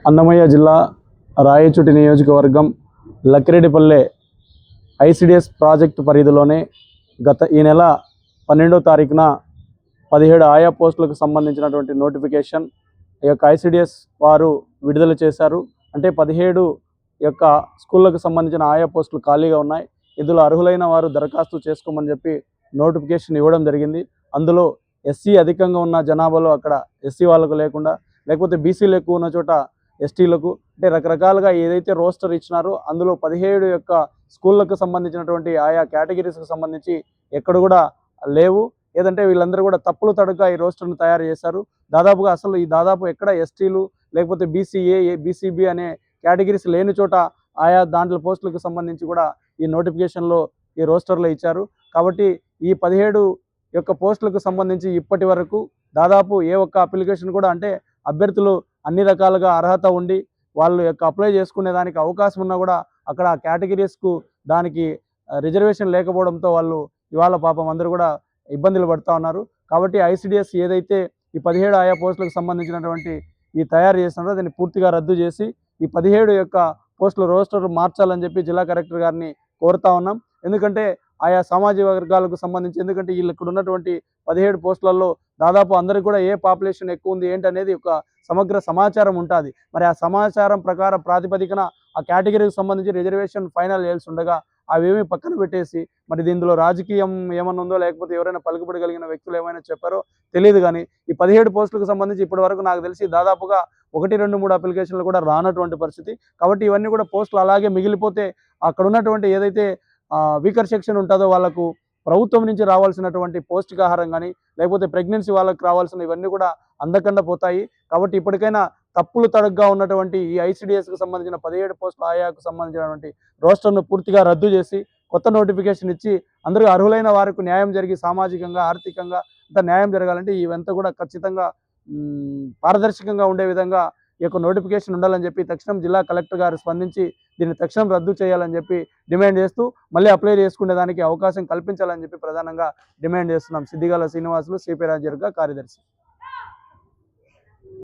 అన్నమయ్య జిల్లా రాయచోటి నియోజకవర్గం Lakkireddipalle ICDS project పరిధిలోనే ఈ నెల 12వ తారీఖున 17 ఆయా పోస్టులకు సంబంధించినటువంటి నోటిఫికేషన్ ఈ యొక్క ఐసిడిఎస్ వారు విడుదల చేశారు. అంటే 17 యొక్క స్కూళ్ళకు సంబంధించిన ఆయా పోస్టులు ఖాళీగా ఉన్నాయి. ఇందులో అర్హులైన వారు దరఖాస్తు చేసుకోమని చెప్పి నోటిఫికేషన్ ఇవ్వడం జరిగింది. అందులో ఎస్సీ అధికంగా ఉన్న జనాభాలో అక్కడ ఎస్సీ వాళ్ళకు లేకుండా, లేకపోతే బీసీలు ఎక్కువ ఉన్న చోట ఎస్టీలకు, అంటే రకరకాలుగా ఏదైతే రోస్టర్ ఇచ్చినారో అందులో 17 యొక్క స్కూళ్ళకు సంబంధించినటువంటి ఆయా కేటగిరీస్కి సంబంధించి ఎక్కడ కూడా లేవు. ఏదంటే వీళ్ళందరూ కూడా తప్పులు తడుగా ఈ రోస్టర్ను తయారు చేశారు. దాదాపుగా అసలు ఈ దాదాపు ఎక్కడ ఎస్టీలు లేకపోతే బీసీఏ బీసీబీ అనే కేటగిరీస్ లేని చోట ఆయా దాంట్లో పోస్టులకు సంబంధించి కూడా ఈ నోటిఫికేషన్లో ఈ రోస్టర్లో ఇచ్చారు. కాబట్టి ఈ 17 యొక్క పోస్టులకు సంబంధించి ఇప్పటి వరకు దాదాపు ఏ ఒక్క అప్లికేషన్ కూడా, అంటే అభ్యర్థులు అన్ని రకాలుగా అర్హత ఉండి వాళ్ళు యొక్క అప్లై చేసుకునే దానికి అవకాశం ఉన్నా కూడా అక్కడ కేటగిరీస్కు దానికి రిజర్వేషన్ లేకపోవడంతో వాళ్ళు ఇవాళ పాపం అందరూ కూడా ఇబ్బందులు పడుతూ ఉన్నారు. కాబట్టి ఐసిడిఎస్ ఏదైతే ఈ 17 ఆయా పోస్టులకు సంబంధించినటువంటి ఈ తయారు చేస్తున్నారో దాన్ని పూర్తిగా రద్దు చేసి ఈ 17 యొక్క పోస్టుల రోస్టర్ మార్చాలని చెప్పి జిల్లా కలెక్టర్ గారిని కోరుతా ఉన్నాం. ఎందుకంటే ఆయా సామాజిక వర్గాలకు సంబంధించి, ఎందుకంటే వీళ్ళు ఇక్కడ ఉన్నటువంటి 17 పోస్టులలో దాదాపు అందరికీ కూడా ఏ పాపులేషన్ ఎక్కువ ఉంది ఏంటి అనేది ఒక సమగ్ర సమాచారం ఉంటుంది. మరి ఆ సమాచారం ప్రకారం ప్రాతిపదికన ఆ కేటగిరీకి సంబంధించి రిజర్వేషన్ ఫైనల్ చేయాల్సి ఉండగా అవేమీ పక్కన పెట్టేసి, మరి దీనిలో రాజకీయం ఏమన్నా ఉందో లేకపోతే ఎవరైనా పలుకుబడి కలిగిన వ్యక్తులు ఏమైనా చెప్పారో తెలియదు. కానీ ఈ 17 పోస్టులకు సంబంధించి ఇప్పటి వరకు నాకు తెలిసి దాదాపుగా 1, 2, 3 అప్లికేషన్లు కూడా రానటువంటి పరిస్థితి. కాబట్టి ఇవన్నీ కూడా పోస్టులు అలాగే మిగిలిపోతే అక్కడ ఉన్నటువంటి ఏదైతే వీకర్ సెక్షన్ ఉంటుందో వాళ్ళకు ప్రభుత్వం నుంచి రావాల్సినటువంటి పౌష్టికాహారం కానీ లేకపోతే ప్రెగ్నెన్సీ వాళ్ళకి రావాల్సిన ఇవన్నీ కూడా అందకుండా పోతాయి. కాబట్టి ఇప్పటికైనా తప్పులు తడుగ్గా ఉన్నటువంటి ఈ ఐసిడిఎస్కి సంబంధించిన 17 పోస్టుల ఆయాకు సంబంధించినటువంటి రోస్టర్ను పూర్తిగా రద్దు చేసి కొత్త నోటిఫికేషన్ ఇచ్చి అందరూ అర్హులైన వారికి న్యాయం జరిగి సామాజికంగా ఆర్థికంగా అంత న్యాయం జరగాలంటే ఇవంతా కూడా ఖచ్చితంగా పారదర్శకంగా ఉండే విధంగా ఈ యొక్క నోటిఫికేషన్ ఉండాలని చెప్పి తక్షణం జిల్లా కలెక్టర్ గారు స్పందించి దీన్ని తక్షణం రద్దు చేయాలని చెప్పి డిమాండ్ చేస్తూ మళ్ళీ అప్లై చేసుకునే దానికి అవకాశం కల్పించాలని చెప్పి ప్రధానంగా డిమాండ్ చేస్తున్నాం. సిద్దిగాల శ్రీనివాసులు, సిపి రాజర్గా కార్యదర్శి.